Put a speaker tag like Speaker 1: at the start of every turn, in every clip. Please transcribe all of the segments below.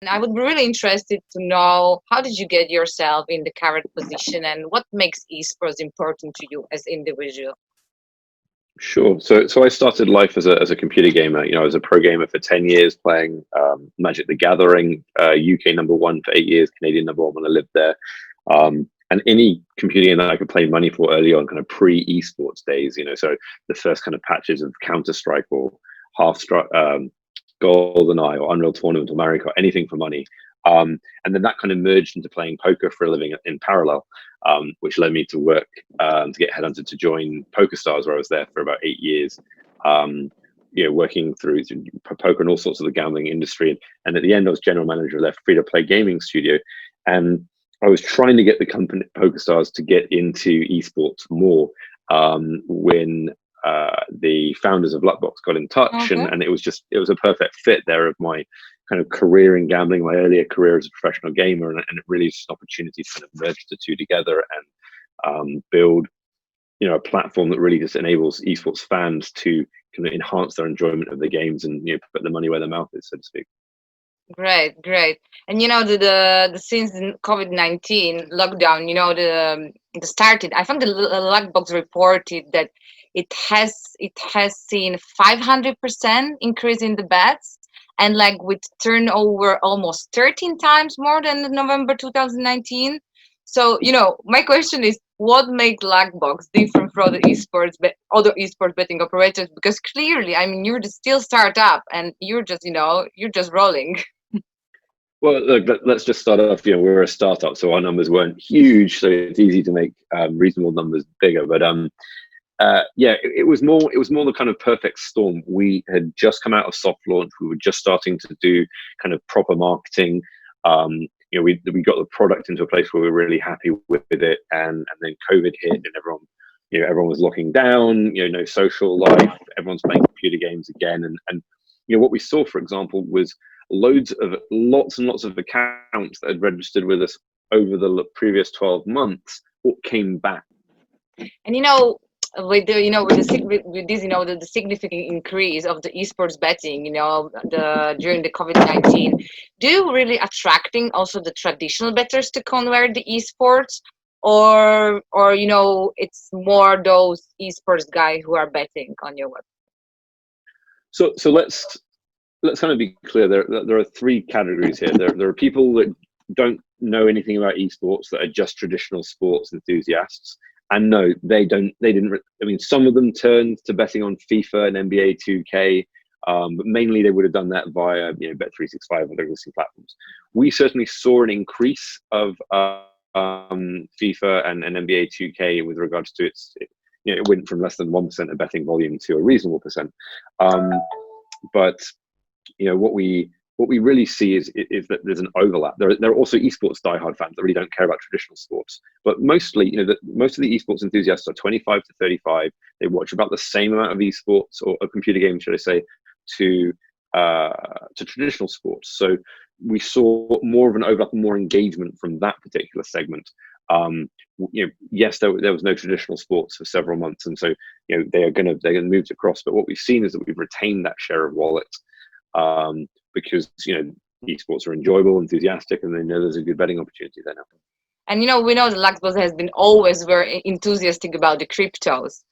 Speaker 1: I would be really interested to know, how did you get yourself in the current position, and what makes esports important to you as individual?
Speaker 2: Sure. So I started life as a computer gamer. I was a pro gamer for 10 years, playing Magic the Gathering, UK number one for 8 years, Canadian number one when I lived there. And any computer game that I could play money for early on, kind of pre esports days. So the first kind of patches of Counter Strike or Half Strike, GoldenEye or Unreal Tournament or Mario Kart, anything for money. And then that kind of merged into playing poker for a living in parallel, which led me to work to get headhunted to join PokerStars, where I was there for about 8 years. Working through poker and all sorts of the gambling industry. And at the end, I was general manager of their free-to-play gaming studio. And I was trying to get the company PokerStars to get into esports more when the founders of Luckbox got in touch,
Speaker 1: Okay.
Speaker 2: and it was a perfect fit there of my kind of career in gambling, my earlier career as a professional gamer, and it really is an opportunity to kind of merge the two together and build a platform that really just enables esports fans to kind of enhance their enjoyment of the games and put the money where their mouth is, so to speak.
Speaker 1: Great, great. And the since the COVID-19 lockdown, the started. I think the Luckbox reported that it has seen 500% increase in the bets, and like with turnover almost 13 times more than November 2019. So my question is, what makes Luckbox different from other esports betting operators? Because clearly, I mean, you're the still startup, and you're just rolling.
Speaker 2: Well, look, let's just start off. We're a startup, so our numbers weren't huge, so it's easy to make reasonable numbers bigger. But it was more the kind of perfect storm. We had just come out of soft launch. We were just starting to do kind of proper marketing. We got the product into a place where we were really happy with it, and then COVID hit, and everyone was locking down. No social life. Everyone's playing computer games again, and what we saw, for example, was lots and lots of accounts that had registered with us over the previous 12 months all came back.
Speaker 1: And with this, the significant increase of the esports betting, during the COVID-19, do you really attracting also the traditional bettors to convert the esports, or it's more those esports guys who are betting on your web?
Speaker 2: So let's kind of be clear. There are three categories here. There are people that don't know anything about esports, that are just traditional sports enthusiasts. And no, they didn't. I mean, some of them turned to betting on FIFA and NBA 2K, but mainly they would have done that via Bet365 or existing platforms. We certainly saw an increase of FIFA and NBA 2K with regards to it went from less than 1% of betting volume to a reasonable percent. But what we really see is that there's an overlap. There are also esports diehard fans that really don't care about traditional sports, but mostly, most of the esports enthusiasts are 25 to 35. They watch about the same amount of esports or computer games, should I say, to traditional sports. So we saw more of an overlap, more engagement from that particular segment. Yes, there was no traditional sports for several months, and so they're going to move across. But what we've seen is that we've retained that share of wallet. Because esports are enjoyable, enthusiastic, and they know there's a good betting opportunity there now.
Speaker 1: And we know the Luxbox has been always very enthusiastic about the cryptos.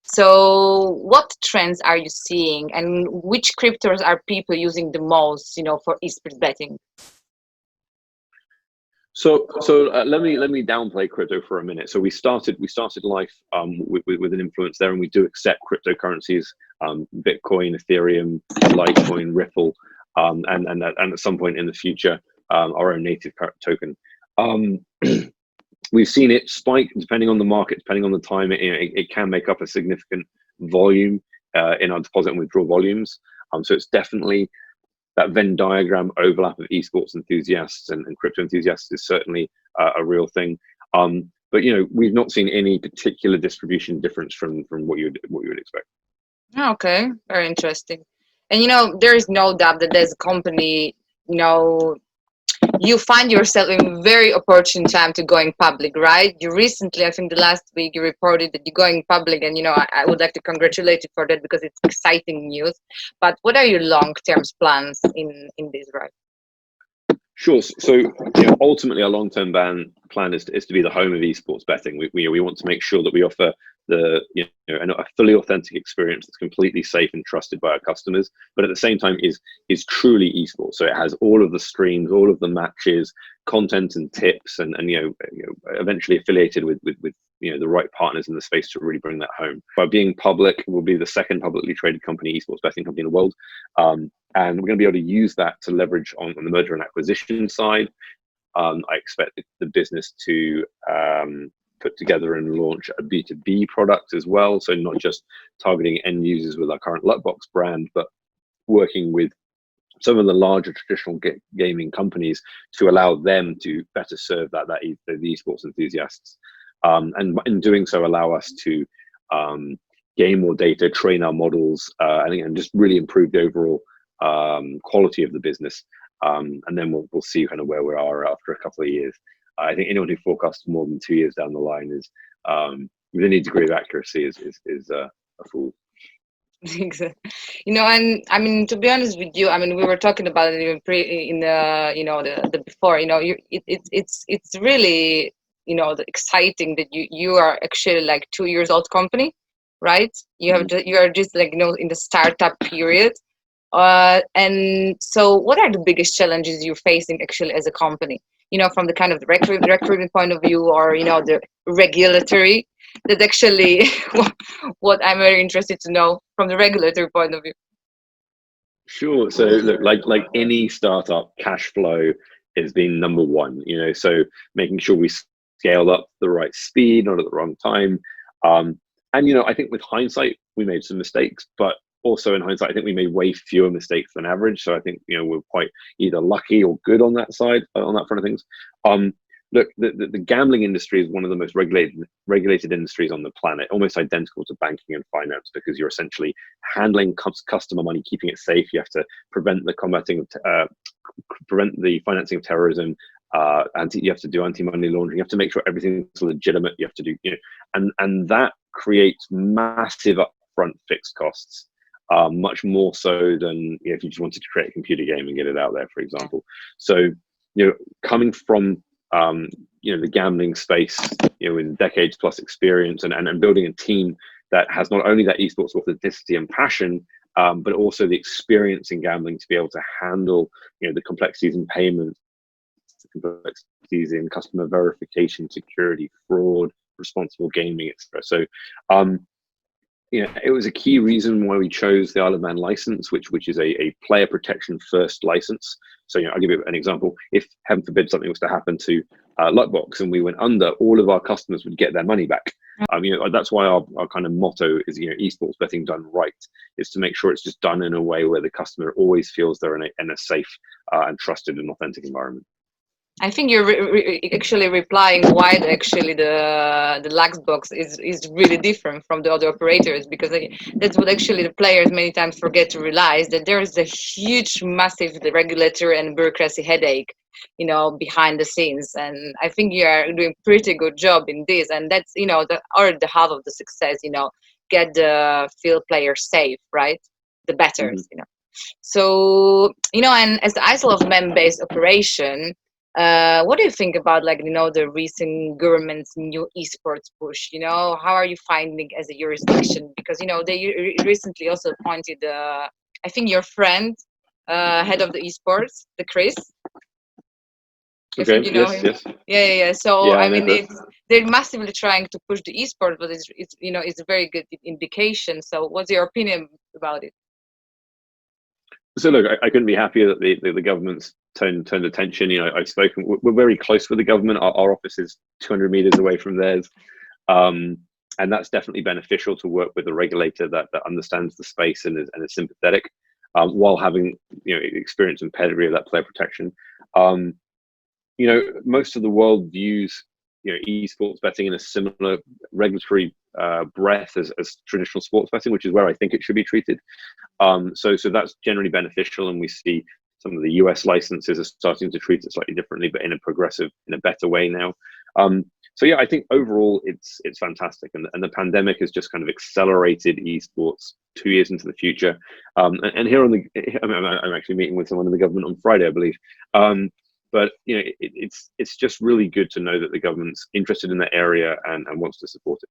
Speaker 1: So what trends are you seeing, and which cryptos are people using the most, for esports betting?
Speaker 2: So let me downplay crypto for a minute. So we started life with an influence there, and we do accept cryptocurrencies, Bitcoin, Ethereum, Litecoin, Ripple, and at some point in the future, our own native token. We've seen it spike depending on the market, depending on the time. It can make up a significant volume in our deposit and withdrawal volumes. So it's definitely that Venn diagram overlap of esports enthusiasts and crypto enthusiasts is certainly a real thing. But we've not seen any particular distribution difference from what you would expect.
Speaker 1: Okay, very interesting. And there is no doubt that there's a company, you find yourself in a very opportune time to going public, right? You recently, I think the last week, you reported that you're going public, and I would like to congratulate you for that, because it's exciting news. But what are your long-term plans in this, right?
Speaker 2: Sure. So, ultimately, our long-term plan is to be the home of esports betting. We want to make sure that we offer a fully authentic experience that's completely safe and trusted by our customers, but at the same time is truly esports. So it has all of the streams, all of the matches, content and tips, and eventually affiliated with the right partners in the space to really bring that home. By being public, we'll be the second publicly traded esports betting company in the world. And we're going to be able to use that to leverage on the merger and acquisition side. I expect the business to put together and launch a B2B product as well. So not just targeting end users with our current Luckbox brand, but working with some of the larger traditional gaming companies to allow them to better serve the esports enthusiasts. And in doing so, allow us to gain more data, train our models, and just really improve the overall quality of the business. And then we'll see kind of where we are after a couple of years. I think anyone who forecasts more than 2 years down the line is, with any degree of accuracy, is a fool.
Speaker 1: Exactly. And I mean, to be honest with you, I mean, we were talking about it even in the before. It's really exciting that you are actually like 2 years old company, right? You are just like in the startup period. And so, what are the biggest challenges you're facing actually as a company? From the kind of the recruitment point of view, or the regulatory. That's actually what I'm very interested to know from the regulatory point of view.
Speaker 2: Sure. So look, like any startup, cash flow is being number one. So making sure we scale up the right speed, not at the wrong time. And I think with hindsight, we made some mistakes, but also in hindsight, I think we made way fewer mistakes than average. So I think we're quite either lucky or good on that side, on that front of things. Look, the gambling industry is one of the most regulated industries on the planet, almost identical to banking and finance, because you're essentially handling customer money, keeping it safe. You have to prevent the financing of terrorism. You have to do anti-money laundering. You have to make sure everything's legitimate. You have to do, and that creates massive upfront fixed costs. Much more so than if you just wanted to create a computer game and get it out there, for example. So, coming from the gambling space, with decades plus experience and building a team that has not only that esports authenticity and passion, but also the experience in gambling to be able to handle, the complexities in payments, the complexities in customer verification, security, fraud, responsible gaming, etc. So, it was a key reason why we chose the Isle of Man license, which is a player protection first license. So, I'll give you an example. If, heaven forbid, something was to happen to Luckbox and we went under, all of our customers would get their money back. That's why our kind of motto is, esports betting done right, is to make sure it's just done in a way where the customer always feels they're in a safe and trusted and authentic environment.
Speaker 1: I think you're actually replying why actually the Luckbox is really different from the other operators, because that's what actually the players many times forget to realize, that there is a huge, massive regulatory and bureaucracy headache, behind the scenes. And I think you are doing pretty good job in this, and that's the half of the success. Get the field players safe, right? The betters, So and as the Isle of Man based operation. What do you think about the recent government's new esports push? How are you finding as a jurisdiction? Because they recently also appointed, I think your friend, head of the esports, the Chris.
Speaker 2: Okay. Yes.
Speaker 1: Yeah. So
Speaker 2: Yeah,
Speaker 1: I mean, they're massively trying to push the esports, but it's a very good indication. So what's your opinion about it?
Speaker 2: So look, I couldn't be happier that the government's turned attention. I've spoken. We're very close with the government. Our office is 200 meters away from theirs, and that's definitely beneficial to work with a regulator that understands the space and is sympathetic, while having experience and pedigree of that player protection. Most of the world views esports betting in a similar regulatory breadth as traditional sports betting, which is where I think it should be treated. So that's generally beneficial, and we see some of the US licenses are starting to treat it slightly differently, but in a better way now. So yeah, I think overall it's fantastic, and the pandemic has just kind of accelerated esports 2 years into the future. And here I'm actually meeting with someone in the government on Friday, I believe. But it's just really good to know that the government's interested in that area and wants to support it.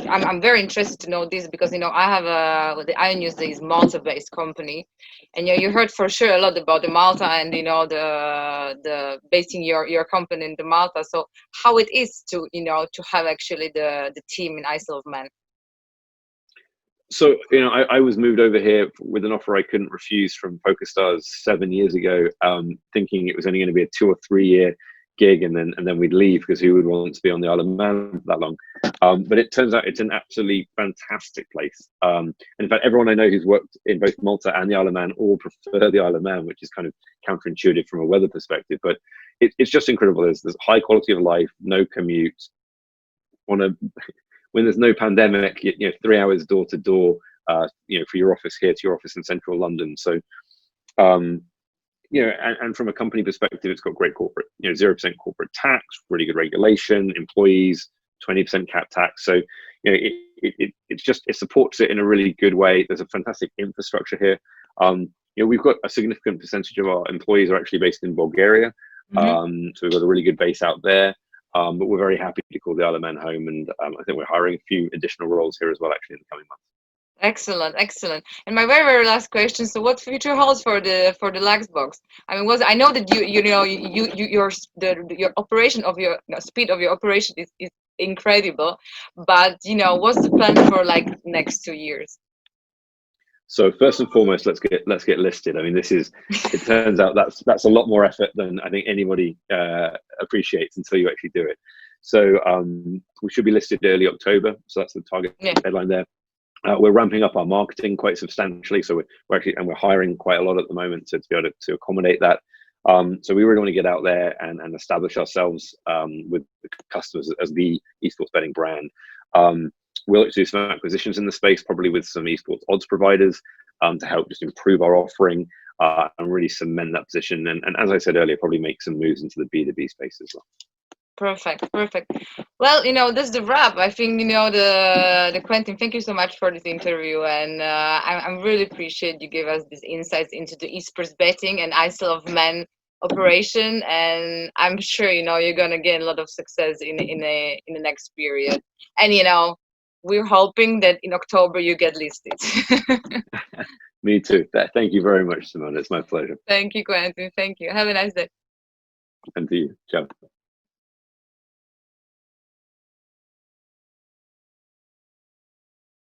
Speaker 1: I'm very interested to know this because I have the Ionius is Malta-based company, and you heard for sure a lot about the Malta and the basing your company in the Malta. So how it is to have actually the team in Isle of Man.
Speaker 2: So I was moved over here with an offer I couldn't refuse from PokerStars 7 years ago, thinking it was only going to be a 2 or 3 year gig, and then we'd leave because who would want to be on the Isle of Man for that long? But it turns out it's an absolutely fantastic place. And in fact, everyone I know who's worked in both Malta and the Isle of Man all prefer the Isle of Man, which is kind of counterintuitive from a weather perspective. But it's just incredible. There's high quality of life, no commute. When there's no pandemic, 3 hours door to door, for your office here to your office in central London. So, and from a company perspective, it's got great corporate, 0% corporate tax, really good regulation, employees, 20% cap tax. So, it supports it in a really good way. There's a fantastic infrastructure here. We've got a significant percentage of our employees are actually based in Bulgaria.
Speaker 1: Mm-hmm.
Speaker 2: So we've got a really good base out there. But we're very happy to call the Isle of Man home, and I think we're hiring a few additional roles here as well, actually, in the coming months.
Speaker 1: Excellent, excellent. And my very, very last question: so, what future holds for the Luckbox? I mean, I know that your operation of your speed of your operation is incredible, but what's the plan for like next 2 years?
Speaker 2: So first and foremost, let's get listed. I mean, it turns out that's a lot more effort than I think anybody appreciates until you actually do it. So we should be listed early October. So that's the target deadline there. We're ramping up our marketing quite substantially. So we're hiring quite a lot at the moment to be able to accommodate that. So we really want to get out there and establish ourselves with the customers as the esports betting brand. We'll do some acquisitions in the space, probably with some esports odds providers, to help just improve our offering and really cement that position. And as I said earlier, probably make some moves into the B2B space as well.
Speaker 1: Perfect. Well, this is the wrap. I think the Quentin. Thank you so much for this interview, and I really appreciate you give us these insights into the esports betting and Isle of Man operation. And I'm sure you're gonna gain a lot of success in the next period. And we're hoping that in October you get listed.
Speaker 2: Me too. Thank you very much, Simona. It's my pleasure.
Speaker 1: Thank you, Quentin. Thank you. Have a nice day.
Speaker 2: And to you. Ciao.